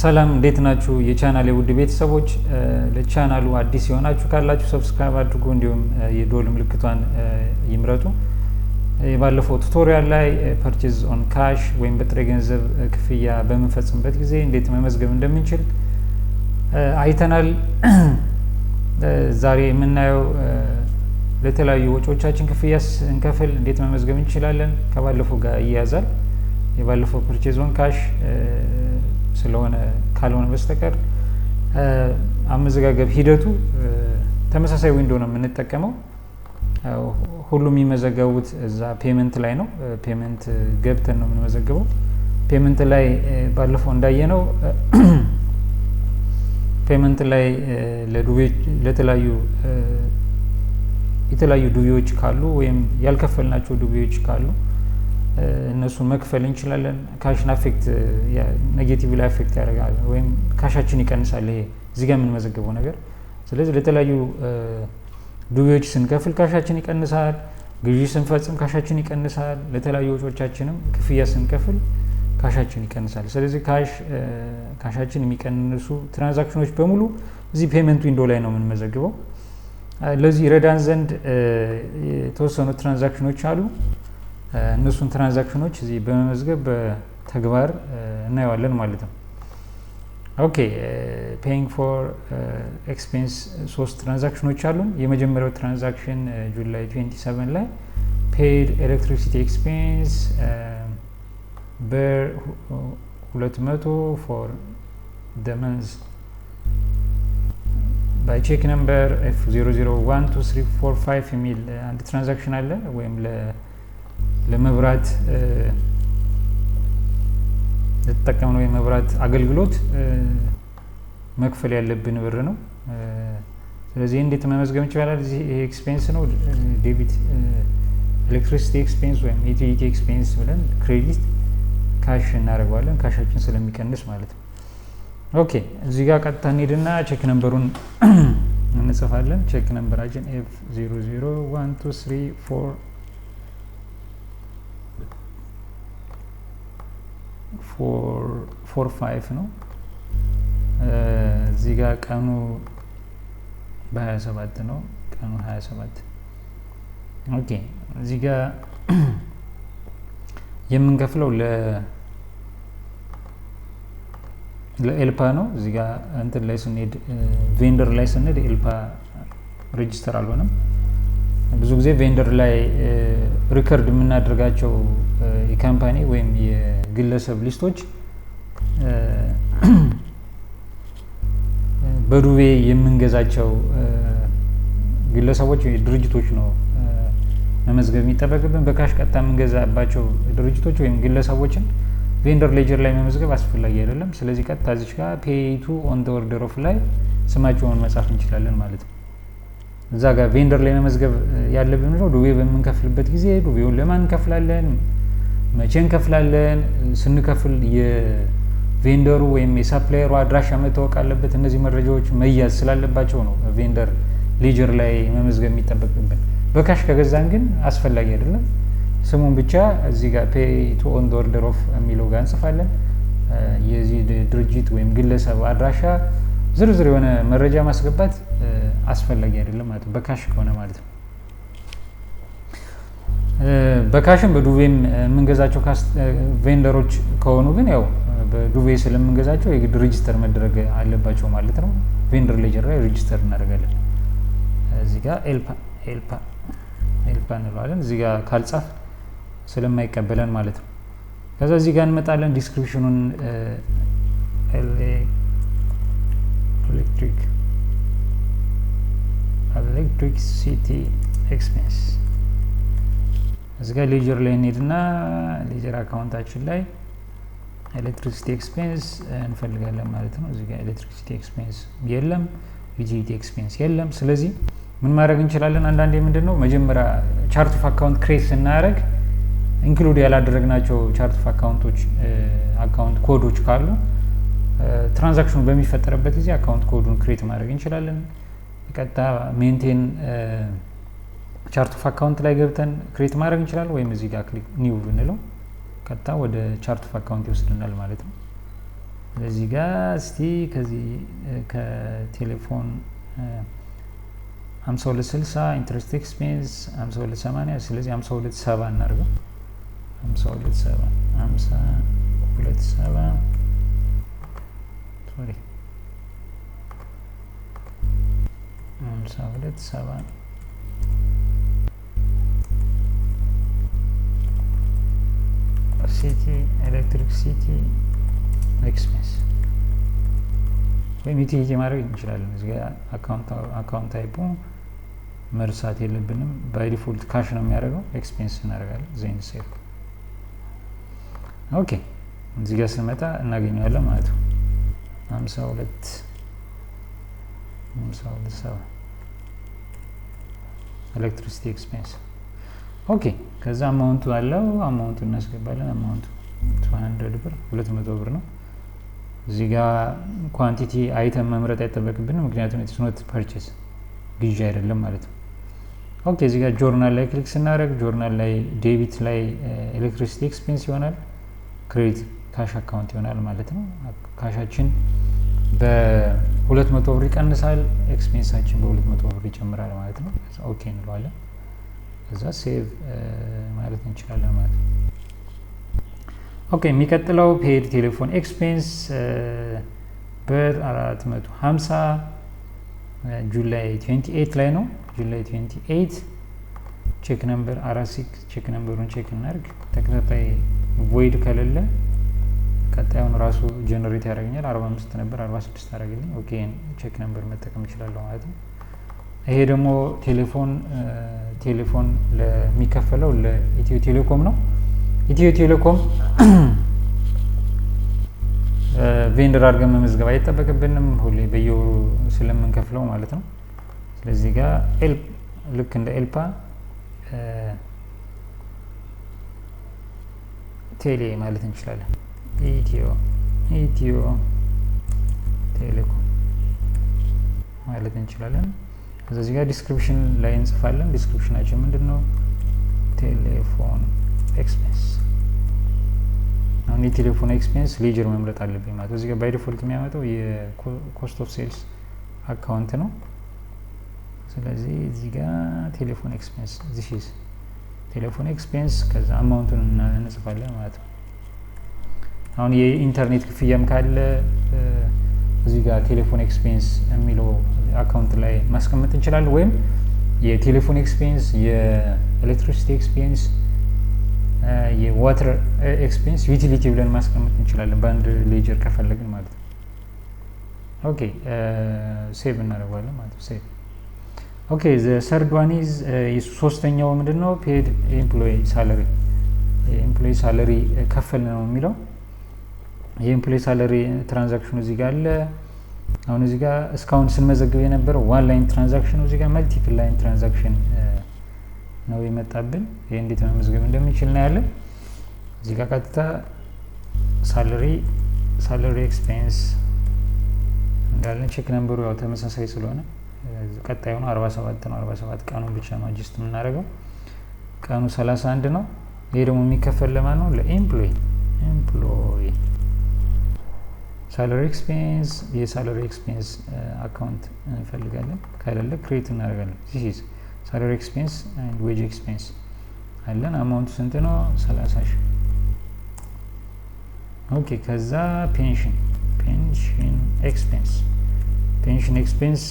ሰላም እንዴት ናችሁ የቻናሌ ውድ ቤተሰቦች ለቻናሉ አዲስ የሆናችሁ ካላችሁ ሰብስክራይብ አድርጉ እንዲሁም የዶል ምልክቷን ይምረጡ የባለፈው ቱቶሪያል ላይ ፐርቼዝ ኦን ካሽ ወይም በጥሬ ገንዘብ ክፍያ በመፈጸምበት ጊዜ እንዴት መመዝገብ እንደምንችል አይተናል ዛሬ የምናየው ለተለያዩ ወጪዎቻችን ክፍያ እንከፍል እንዴት መመዝገብ እንችላለን ከባለፈው ጋር ይያዛል የባለፈው ፐርቼዝ ኦን ካሽ ስለሆነ ካልሆነ በስተቀር አመዘጋገብ ሂደቱ ተመሳሳይ ዊንዶው ነው የምንጠቀመው ሁሉም የሚመዘገቡት እዛ ፔመንት ላይ ነው ፔመንት ገብተን ነው የምንመዘገበው ፔመንት ላይ ባለፈው እንዳየነው ፔመንት ላይ ለተለያዩ ዱቢዎች ካሉ ወይም ያልከፈልናቸው ዱቢዎች ካሉ እነሱን መክፈል እንችላለን ካሽን አፌክት ኔጌቲቭሊ አፌክት ያደርጋል ወይም ካሻችን ይቀንሳል ይሄ እዚህ ጋር የምንመዘገበው ነገር ስለዚህ ለተለያዩ ዱቢዎች ስንከፍል ካሻችን ይቀንሳል ግዢ ስንፈጽም ካሻችን ይቀንሳል ለተለያዩ ወጪዎቻችንም ክፍያ ስንከፍል ካሻችን ይቀንሳል ስለዚህ ካሻችን የሚቀንሱ ትራንዛክሽኖች በሙሉ እዚህ ፔመንት ዊንዶው ላይ ነው የምንመዘግበው ለዚህ ረዳን ዘንድ የተወሰኑ ትራንዛክሽኖች አሉ እነሱን ትራንዛክሽኖች እዚህ በመመዝገብ በተግባር እናየዋለን ማለት ነው ኦኬ ፔይንግ ፎር ኤክስፔንስ ሶስት ትራንዛክሽኖች አሉ የመጀመሪያው ትራንዛክሽን ጁላይ 27 ላይ paid electricity expense በር 200 for the month by check number F001234 የሚል አንድ ትራንዛክሽን አለ ወይም ለመብራት ለተጠቀምነው የመብራት አገልግሎት መክፈል ያለብን ብር ነው ስለዚህ እንዴት መመዝገብ እንችላለን እዚህ ኤክስፔንስ ነው ዴቢት ኤሌክትሪሲቲ ኤክስፔንስ ወይም ዩቲሊቲ ኤክስፔንስ ብለን ክሬዲት ካሽ እናደርጋለን ካሻችን ስለሚቀንስ ማለት ነው ኦኬ እዚህ ጋር ቀጥታ እንሄድና ቼክ ነምበሩን እንጽፋለን ቼክ ነምበራችን F001234 45 ነው እዚህ ጋር ቀኑ በ27 ነው ቀኑ 27 ኦኬ እዚህ ጋር የምንከፍለው ለኤልፓ ነው እዚህ ጋር እንትን ላይ ስንሄድ ቬንደር ላይ ስንሄድ ኤልፓ ሬጂስተር አልሆነም ብዙ ጊዜ ቬንደር ላይ ሪከርድ የምናደርጋቸው የካምፓኒ ወይም የግለሰብ ሊስቶች በዱቤ የምንገዛቸው ግለሰቦች ወይ ድርጅቶች ነው መመዝገብ የሚጠበቅብን በካሽ ቀጥታ የምንገዛባቸው ድርጅቶች ወይም ግለሰቦችን ቬንደር ሌጀር ላይ መመዝገብ አስፈላጊ አይደለም ስለዚህ ቀጥታ እዚህ ጋር pay to on the order of ላይ ስማቸውን መጻፍ እንችላለን ማለት ነው እዛ ጋር ቬንደር ላይ መመዝገብ ያለብን ነው ዱቤ በመንከፍልበት ጊዜ ዱቤውን ለማን እንከፍላለን መቼ እንከፍላለን ስንከፍል የቬንደሩ ወይም የሳፕላየሩ አድራሻ መታወቅ አለበት እነዚህ መረጃዎች መያዝ ስላለባቸው ነው ቬንደር ሌጀር ላይ መመዝገብ የሚጠበቅብን በካሽ ከገዛን ግን አስፈላጊ አይደለም ስሙን ብቻ እዚህ ጋር pay to on the order of የሚለው ጋር እንጽፋለን የዚህ ድርጅት ወይም ግለሰብ አድራሻ ዝርዝር የሆነ መረጃ ማስገባት አስፈላጊ አይደለም ማለት ነው በካሽ ከሆነ ማለት ነው በካሽም በዱቤም የምንገዛቸው ቬንደሮች ከሆኑ ግን ያው በዱቤ ስለምንገዛቸው የግድ ሬጂስተር መደረግ አለባቸው ማለት ነው ቬንደር ሌጀር ላይ ሬጂስተር እናደርጋለን እዚህ ጋር ኤልፓ እንለዋለን እዚህ ጋር ካልጻፍ ስለማይቀበለን ማለት ነው ከዛ እዚህ ጋር እንመጣለን ዲስክሪፕሽኑን electricity expense እዚህ ጋር ሌጀር ላይ እንሄድና ሌጀር አካውንታችን ላይ ኤሌክትሪሲቲ ኤክስፔንስ እንፈልጋለን ማለት ነው እዚህ ጋር ኤሌክትሪሲቲ ኤክስፔንስ የለም ዩቲሊቲ ኤክስፔንስ የለም ስለዚህ ምን ማድረግ እንችላለን አንዳንዴ ምንድነው መጀመሪያ ቻርት ኦፍ አካውንት ክሬት ስናደርግ ኢንክሉድ ያላደረግናቸው ቻርት ኦፍ አካውንቶች አካውንት ኮዶች ካሉ ትራንዛክሽኑ በሚፈጠርበት ጊዜ አካውንት ኮዱን ክሬት ማድረግ እንችላለን ቀጥታ ሜንቴን ቻርት ኦፍ አካውንት ላይ ገብተን ክሬት ማድረግ እንችላለን ወይም እዚህ ጋር ክሊክ ኒው ብንለው ቀጥታ ወደ ቻርት ኦፍ አካውንት ይወስድናል ማለት ነው ስለዚህ ጋር እስቲ ከዚህ ከቴሌፎን 5260 ኢንትረስት ኤክስፔንስ 5280 ስለዚህ 527 እናድርገው 527 ሶሪ 527 ሲቲ ኤሌክትሪክሲቲ ኤክስፔንስ ወይም ዩቲሊቲ ማድረግ እንችላለን። እዚህ ጋር አካውንት ታይፑ መርሳት የለብንም። ባይ ዲፎልት ካሽ ነው የሚያደርገው። ኤክስፔንስ እናደርጋለን። ዜን ሴቭ። ኦኬ እዚህ ጋር ስንመጣ እናገኘዋለን ማለት ነው። 527 ኤሌክትሪሲቲ ኤክስፔንስ። ኦኬ ከዛ አማውንቱ አለው። አማውንቱ እናስገባለን። አማውንቱ 200 ብር 200 ብር ነው። እዚህ ጋር ኳንቲቲ አይተም መምረጥ አይጠበቅብንም ምክንያቱም ኢትስ ኖት ፐርቼስ ግዢ አይደለም ማለት ነው። ኦኬ እዚህ ጋር ጆርናል ላይ ክሊክ ስናደርግ ጆርናል ላይ ዴቢት ላይ ኤሌክትሪሲቲ ኤክስፔንስ ይሆናል፣ ክሬዲት ካሽ አካውንት ይሆናል ማለት ነው። ካሻችን በ200 ብር ይቀንሳል፣ ኤክስፔንሳችን በ200 ብር ይጨምራል ማለት ነው። ኦኬ እንለዋለን። ከዛ ሴቭ ማለት እንችላለን ማለት ነው። ኦኬ የሚቀጥለው ፔድ ቴሌፎን ኤክስፔንስ በ450 ጁላይ 28 ላይ ነው። ጁላይ 28 ቼክ ነምበር 46 ቼክ ነምበሩን ቼክ እናድርግ። ተከታታይ ቮይድ ከሌለ ቀጣዩን ራሱ ጀነሬት ያደርገኛል። 45 ነበር 46 አደረገልኝ። ኦኬ ቼክ ነምበር መጠቀም እችላለሁ ማለት ነው። ይሄ ደግሞ ቴሌፎን ለሚከፈለው ለኢትዮ ቴሌኮም ነው። ኢትዮ ቴሌኮም ቬንደር አድርገን መመዝገብ አይጠበቅብንም ሁሌ በየወሩ ስለምንከፍለው ማለት ነው። ስለዚህ ጋር ልክ እንደ ኤልፓ ቴሌ ማለት እንችላለን። ኢትዮ ቴሌኮም ማለት እንችላለን። እዚህ ጋር ዲስክሪፕሽን ላይ እንጽፋለን። ዲስክሪፕሽናችን ምንድነው? ቴሌፎን ኤክስፔንስ። አሁን የቴሌፎን ኤክስፔንስ ሌጀር መምረጥ አለብኝ ማለት ነው። እዚህ ጋር ባይ ዲፎልት የሚያመጣው የኮስት ኦፍ ሴልስ አካውንት ነው። ስለዚህ እዚህ ጋር ቴሌፎን ኤክስፔንስ ዚስ ቴሌፎን ኤክስፔንስ ከዛ አማውንቱን እንጽፋለን ማለት ነው። አሁን የኢንተርኔት ክፍያም ካለ እዚህ ጋር ቴሌፎን ኤክስፔንስ የሚለው አካውንት ላይ ማስቀመጥ እንችላለን። ወይም የቴሌፎን ኤክስፔንስ፣ የኤሌክትሪሲቲ ኤክስፔንስ፣ የዋተር ኤክስፔንስ ዩቲሊቲ ብለን ማስቀመጥ እንችላለን በአንድ ሌጀር ከፈለግን ማለት ነው። ኦኬ ሴቭ እናደርጋለን ማለት ነው። ሴቭ ኦኬ ዘ ሰርድ ዋን ኢዝ ሶስተኛው ምንድነው? ፔድ ኤምፕሎይ ሳለሪ። ኤምፕሎይ ሳለሪ ከፈልን ነው የሚለው። የኤምፕሎይ ሳለሪ ትራንዛክሽኑ እዚህ ጋር አለ። አሁን እዚህ ጋር እስካሁን ስንመዘግብ የነበረው ዋን ላይን ትራንዛክሽን ነው። እዚህ ጋር መልቲፕል ላይን ትራንዛክሽን ነው የመጣብን። ይሄ እንዴት መመዝገብ እንደምንችል ነው ያለን። እዚህ ጋር ቀጥታ ሳለሪ ኤክስፔንስ እንዳለን ቼክ ነምበሩ ያው ተመሳሳይ ስለሆነ ቀጣዩ ነው 47 ነው። 47 ቀኑን ብቻ ነው አጅስት የምናደርገው። ቀኑ 31 ነው። ይሄ ደግሞ የሚከፈል ለማን ነው? ለኤምፕሎይ ሳለሪ ኤክስፔንስ። የሳለሪ ኤክስፔንስ አካውንት እንፈልጋለን። ከሌለ ክሬት እናደርጋለን። ዚስ ኢዝ ሳለሪ ኤክስፔንስ ኤንድ ዌጅ ኤክስፔንስ አለን። አማውንቱ ስንት ነው? 30 ሺህ። ኦኬ ከዛ ፔንሽን ኤክስፔንስ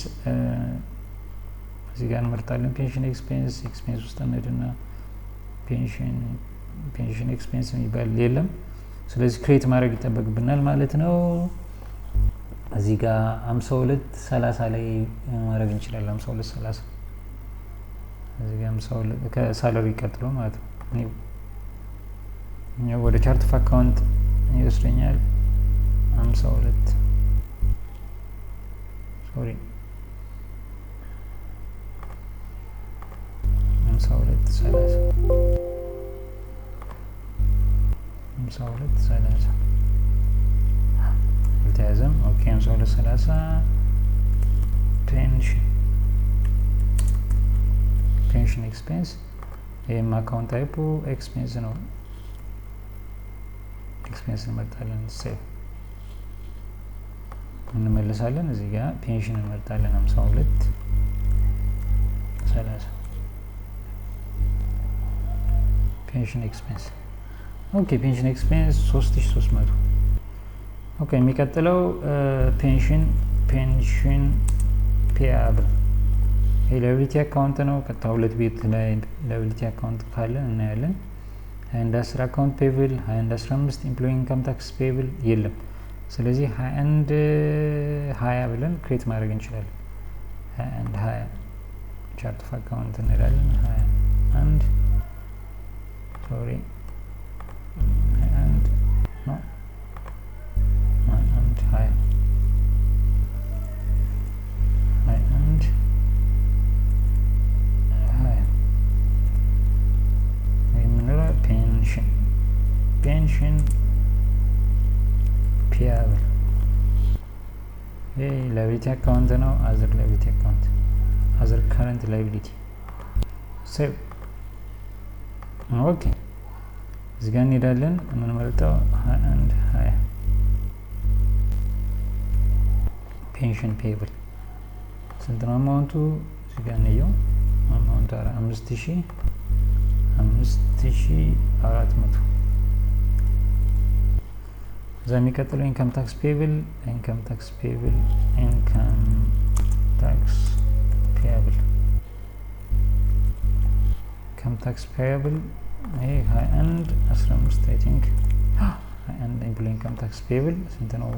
እዚህ ጋር እንመርጣለን። ፔንሽን ኤክስፔንስ ውስጥ እንሄድና ፔንሽን ኤክስፔንስ የሚባል የለም። ስለዚህ ክሬት ማድረግ ይጠበቅብናል ማለት ነው። እዚህ ጋር 5230 ላይ ማድረግ እንችላለን። 5230 እዚህ ጋር 52 ከሳለሪ ቀጥሎ ማለት ነው። ወደ ቻርት ኦፍ አካውንት ይወስደኛል። 52 ሶሪ 5230 አልተያዘም። ኦኬ 5230 ፔንሽን ኤክስፔንስ። ይህም አካውንት ታይፑ ኤክስፔንስ ነው። ኤክስፔንስ እንመርጣለን። ሴቭ እንመለሳለን። እዚህ ጋር ፔንሽን እንመርጣለን 52 30 ፔንሽን ኤክስፔንስ ኦኬ ፔንሽን ኤክስፔንስ 3300 ኦኬ የሚቀጥለው ፔንሽን ፔያብል ላያቢሊቲ አካውንት ነው። ቀጥታ ሁለት ቤት ላይ ላያቢሊቲ አካውንት ካለ እናያለን። 21 አካውንት ፔብል 21 15 ኤምፕሎይ ኢንካም ታክስ ፔብል የለም። ስለዚህ 21 20 ብለን ክሬት ማድረግ እንችላለን። 21 20 ቻርት ኦፍ አካውንት እንላለን። 21 ሶሪ 21 ነው 21 20 21 የምንለው ፔንሽን ፔያብል ይሄ ላያቢሊቲ አካውንት ነው። አዘር ላያቢሊቲ አካውንት አዘር ከረንት ላያቢሊቲ ሴቭ ኦኬ እዚህ ጋር እንሄዳለን። የምንመርጠው 21 20 ፔንሽን ፔያብል ስንት ነው አማውንቱ? እዚህ ጋር እንየው። አማውንቱ 5400 እዛ የሚቀጥለው ኢንካም ታክስ ፔብል ኢንካም ታክስ ፔብል ይሄ 21 15 አይ ቲንክ 21 ኤምፕሎይ ኢንካም ታክስ ፔብል ስንት ነው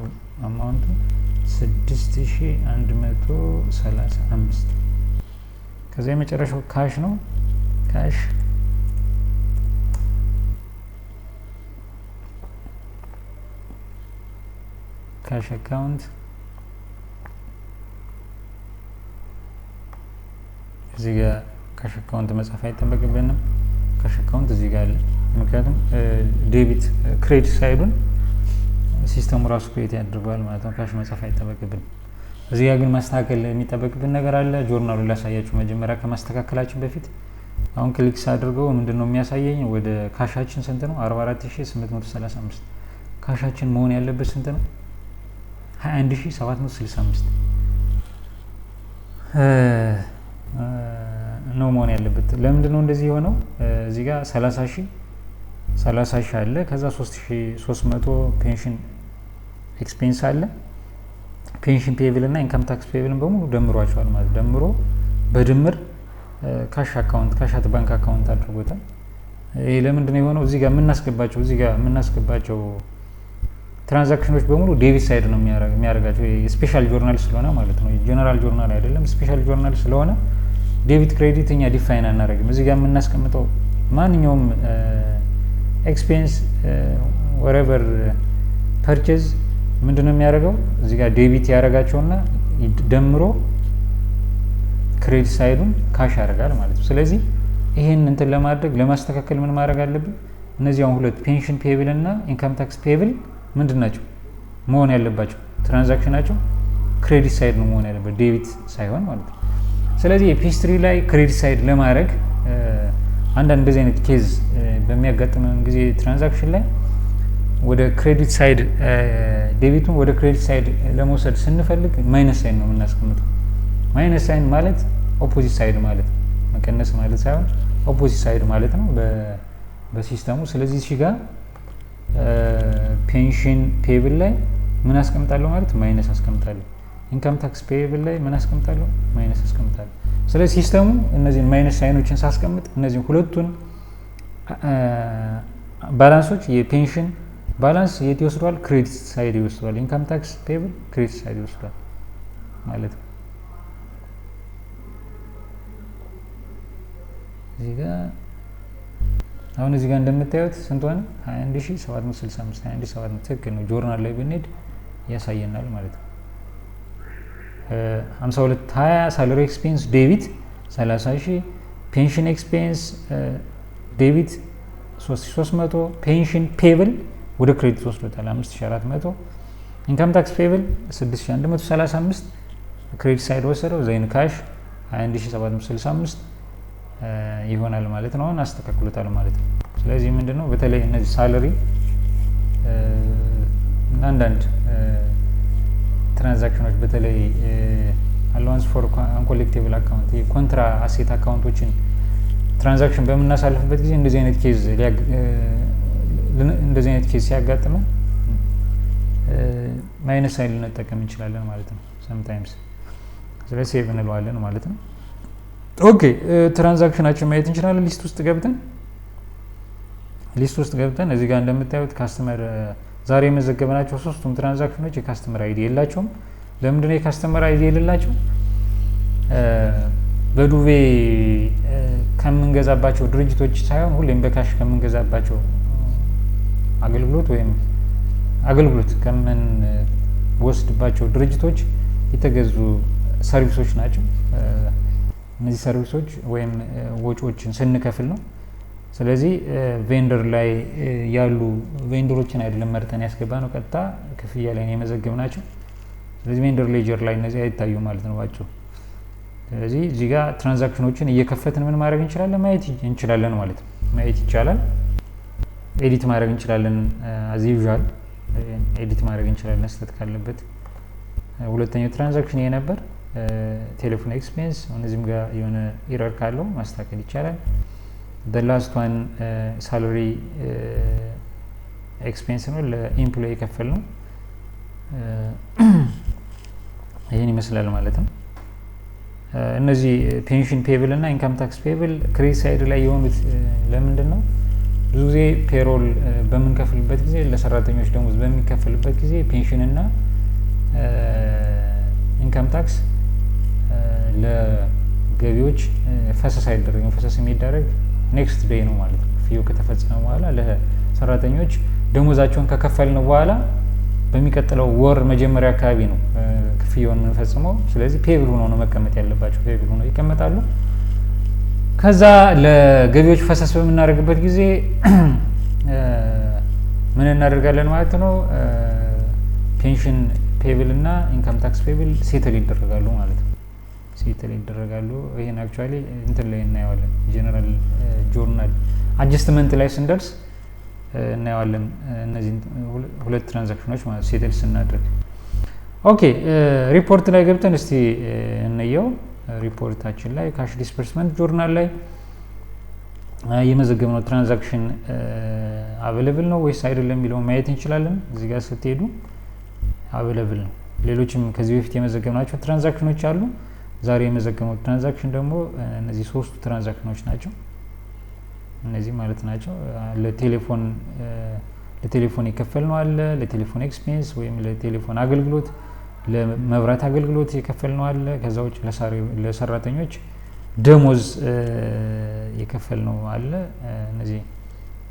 አማውንቱ? 6135 ከዛ የመጨረሻው ካሽ ነው። ካሽ አካውንት እዚህ ጋር ካሽ አካውንት መጻፍ አይጠበቅብንም። ካሽ አካውንት እዚህ ጋር አለ። ምክንያቱም ዴቢት ክሬዲት ሳይዱን ሲስተሙ ራሱ ክሬት ያደርጋል ማለት ነው። ካሽ መጻፍ አይጠበቅብንም። እዚህ ጋር ግን ማስተካከል የሚጠበቅብን ነገር አለ። ጆርናሉን ላሳያችሁ መጀመሪያ ከማስተካከላችን በፊት። አሁን ክሊክ ሳድርገው ምንድነው የሚያሳየኝ? ወደ ካሻችን ስንት ነው? 44835 ካሻችን መሆን ያለበት ስንት ነው? 21765 ነው መሆን ያለበት። ለምንድን ነው እንደዚህ የሆነው? እዚህ ጋር 30000 አለ። ከዛ 3300 ፔንሽን ኤክስፔንስ አለ። ፔንሽን ፔብል እና ኢንካም ታክስ ፔብልን በሙሉ ደምሯቸዋል ማለት ደምሮ በድምር ካሽ አካውንት ካሻት ባንክ አካውንት አድርጎታል። ይሄ ለምንድን ነው የሆነው? እዚህ ጋር የምናስገባቸው ትራንዛክሽኖች በሙሉ ዴቢት ሳይድ ነው የሚያደርጋቸው። ስፔሻል ጆርናል ስለሆነ ማለት ነው። ጀነራል ጆርናል አይደለም፣ ስፔሻል ጆርናል ስለሆነ ዴቢት ክሬዲት እኛ ዲፋይን አናደርግም። እዚህ ጋር የምናስቀምጠው ማንኛውም ኤክስፔንስ ወሬቨር ፐርቼዝ ምንድነው የሚያደርገው? እዚህ ጋር ዴቢት ያደርጋቸውና ደምሮ ክሬዲት ሳይዱን ካሽ ያደርጋል ማለት ነው። ስለዚህ ይሄን እንትን ለማስተካከል ምን ማድረግ አለብን? እነዚህ አሁን ሁለት ፔንሽን ፔብል እና ኢንካም ታክስ ፔብል ምንድን ናቸው መሆን ያለባቸው? ትራንዛክሽናቸው ክሬዲት ሳይድ ነው መሆን ያለበት፣ ዴቢት ሳይሆን ማለት ነው። ስለዚህ የፒችትሪ ላይ ክሬዲት ሳይድ ለማድረግ አንዳንድ እንደዚህ አይነት ኬዝ በሚያጋጥመን ጊዜ ትራንዛክሽን ላይ ወደ ክሬዲት ሳይድ ዴቢቱን ወደ ክሬዲት ሳይድ ለመውሰድ ስንፈልግ ማይነስ ሳይን ነው የምናስቀምጠው። ማይነስ ሳይን ማለት ኦፖዚት ሳይድ ማለት ነው፣ መቀነስ ማለት ሳይሆን ኦፖዚት ሳይድ ማለት ነው በሲስተሙ። ስለዚህ እዚህ ጋር ፔንሽን ፔብል ላይ ምን አስቀምጣለሁ ማለት ማይነስ አስቀምጣለሁ። ኢንካም ታክስ ፔብል ላይ ምን አስቀምጣለሁ? ማይነስ አስቀምጣለሁ። ስለዚህ ሲስተሙ እነዚህን ማይነስ ሳይኖችን ሳስቀምጥ እነዚህን ሁለቱን ባላንሶች የፔንሽን ባላንስ የት ይወስዷል? ክሬዲት ሳይድ ይወስዷል። ኢንካም ታክስ ፔብል ክሬዲት ሳይድ ይወስዷል ማለት ነው። እዚህ ጋር አሁን እዚህ ጋር እንደምታዩት ስንት ሆነ? 21765 21700 ትክክል ነው። ጆርናል ላይ ብንሄድ ያሳየናል ማለት ነው። 5220 ሳለሪ ኤክስፔንስ ዴቢት 30000፣ ፔንሽን ኤክስፔንስ ዴቢት 3300፣ ፔንሽን ፔብል ወደ ክሬዲት ወስዶታል 5400፣ ኢንካም ታክስ ፔብል 6135 ክሬዲት ሳይድ ወሰደው። ዘይን ካሽ 21765 ይሆናል ማለት ነው። አሁን አስተካክሎታል ማለት ነው። ስለዚህ ምንድነው በተለይ እነዚህ ሳለሪ አንዳንድ ትራንዛክሽኖች በተለይ አላውንስ ፎር አንኮሌክቲብል አካውንት የኮንትራ አሴት አካውንቶችን ትራንዛክሽን በመናሳልፍበት ጊዜ እንደዚህ አይነት ኬዝ ሲያጋጥመን ማይነስ ሳይን ልንጠቀም እንችላለን ማለት ነው sometimes ስለዚህ ሴቭ እንለዋለን ማለት ነው ኦኬ ትራንዛክሽናችን ማየት እንችላለን ሊስት ውስጥ ገብተን እዚህ ጋር እንደምታዩት ካስተመር ዛሬ የመዘገብናቸው ሶስቱም ትራንዛክሽኖች የካስተመር አይዲ የላቸውም ለምንድን ነው የካስተመር አይዲ የሌላቸው በዱቤ ከምንገዛባቸው ድርጅቶች ሳይሆን ሁሌም በካሽ ከምንገዛባቸው አገልግሎት ከምን ወስድባቸው ድርጅቶች የተገዙ ሰርቪሶች ናቸው እነዚህ ሰርቪሶች ወይም ወጪዎችን ስንከፍል ነው ስለዚህ ቬንደር ላይ ያሉ ቬንደሮችን አይደለም መርጠን ያስገባ ነው ቀጥታ ክፍያ ላይ ነው የመዘገብናቸው ስለዚህ ቬንደር ሌጀር ላይ እነዚህ አይታዩ ማለት ነው ባጭሩ ስለዚህ እዚህ ጋር ትራንዛክሽኖችን እየከፈትን ምን ማድረግ እንችላለን ማየት እንችላለን ማለት ነው ማየት ይቻላል ኤዲት ማድረግ እንችላለን as usual ኤዲት ማድረግ እንችላለን ስህተት ካለበት ሁለተኛው ትራንዛክሽን ይሄ ነበር ቴሌፎን ኤክስፔንስ እነዚህም ጋር የሆነ ኤረር ካለው ማስተካከል ይቻላል the last one salary expense ነው ለኤምፕሎይ የከፈል ነው ይሄን ይመስላል ማለት ነው እነዚህ ፔንሽን ፔብል እና ኢንካም ታክስ ፔብል ክሬዲት ሳይድ ላይ የሆኑት ለምንድን ነው ብዙ ጊዜ ፔሮል በምንከፍልበት ጊዜ ለሰራተኞች ደሞዝ በሚከፈልበት ጊዜ ፔንሽን እና ኢንካም ታክስ ለገቢዎች ፈሰስ አይደረግም ፈሰስ የሚደረግ ኔክስት ዴይ ነው ማለት ነው ክፍያው ከተፈጸመ በኋላ ለሰራተኞች ደሞዛቸውን ከከፈልን በኋላ በሚቀጥለው ወር መጀመሪያ አካባቢ ነው ክፍያውን የምንፈጽመው ስለዚህ ፔብል ሆኖ ነው መቀመጥ ያለባቸው ፔብል ሆኖ ይቀመጣሉ ከዛ ለገቢዎች ፈሰስ በምናደርግበት ጊዜ ምን እናደርጋለን ማለት ነው ፔንሽን ፔብል እና ኢንካም ታክስ ፔብል ሴትል ይደረጋሉ ማለት ነው ሴትል ይደረጋሉ ይሄን አክቹአሊ እንትን ላይ እናየዋለን ጀነራል ጆርናል አጀስትመንት ላይ ስንደርስ እናየዋለን እነዚህ ሁለት ትራንዛክሽኖች ማለት ሴትል ስናደርግ ኦኬ ሪፖርት ላይ ገብተን እስቲ እንየው ሪፖርታችን ላይ ካሽ ዲስፐርስመንት ጆርናል ላይ የመዘገብነው ትራንዛክሽን አቬሌብል ነው ወይስ አይደለም የሚለው ማየት እንችላለን እዚህ ጋር ስትሄዱ አቬሌብል ነው ሌሎችም ከዚህ በፊት የመዘገብናቸው ትራንዛክሽኖች አሉ ዛሬ የመዘገብነው ትራንዛክሽን ደግሞ እነዚህ ሶስቱ ትራንዛክሽኖች ናቸው እነዚህ ማለት ናቸው ለቴሌፎን የከፈልነው አለ ለቴሌፎን ኤክስፔንስ ወይም ለቴሌፎን አገልግሎት ለመብራት አገልግሎት የከፈልነው አለ ከዛ ውጭ ለሰራተኞች ደሞዝ የከፈልነው አለ እነዚህ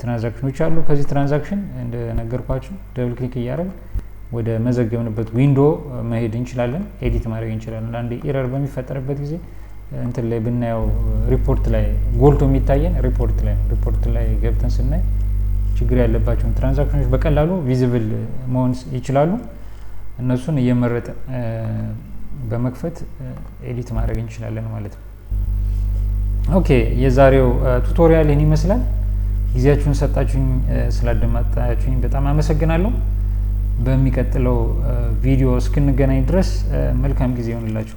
ትራንዛክሽኖች አሉ ከዚህ ትራንዛክሽን እንደነገርኳችሁ ደብል ክሊክ እያደረግን ወደ መዘገብንበት ዊንዶ መሄድ እንችላለን ኤዲት ማድረግ እንችላለን አንድ ኤረር በሚፈጠርበት ጊዜ እንትን ላይ ብናየው ሪፖርት ላይ ጎልቶ የሚታየን ሪፖርት ላይ ገብተን ስናይ ችግር ያለባቸውን ትራንዛክሽኖች በቀላሉ ቪዚብል መሆን ይችላሉ እነሱን እየመረጠ በመክፈት ኤዲት ማድረግ እንችላለን ማለት ነው ኦኬ የዛሬው ቱቶሪያል ይሄን ይመስላል ጊዜያችሁን ሰጣችሁኝ ስላደመጣችሁኝ በጣም አመሰግናለሁ በሚቀጥለው ቪዲዮ እስክንገናኝ ድረስ መልካም ጊዜ ይሁንላችሁ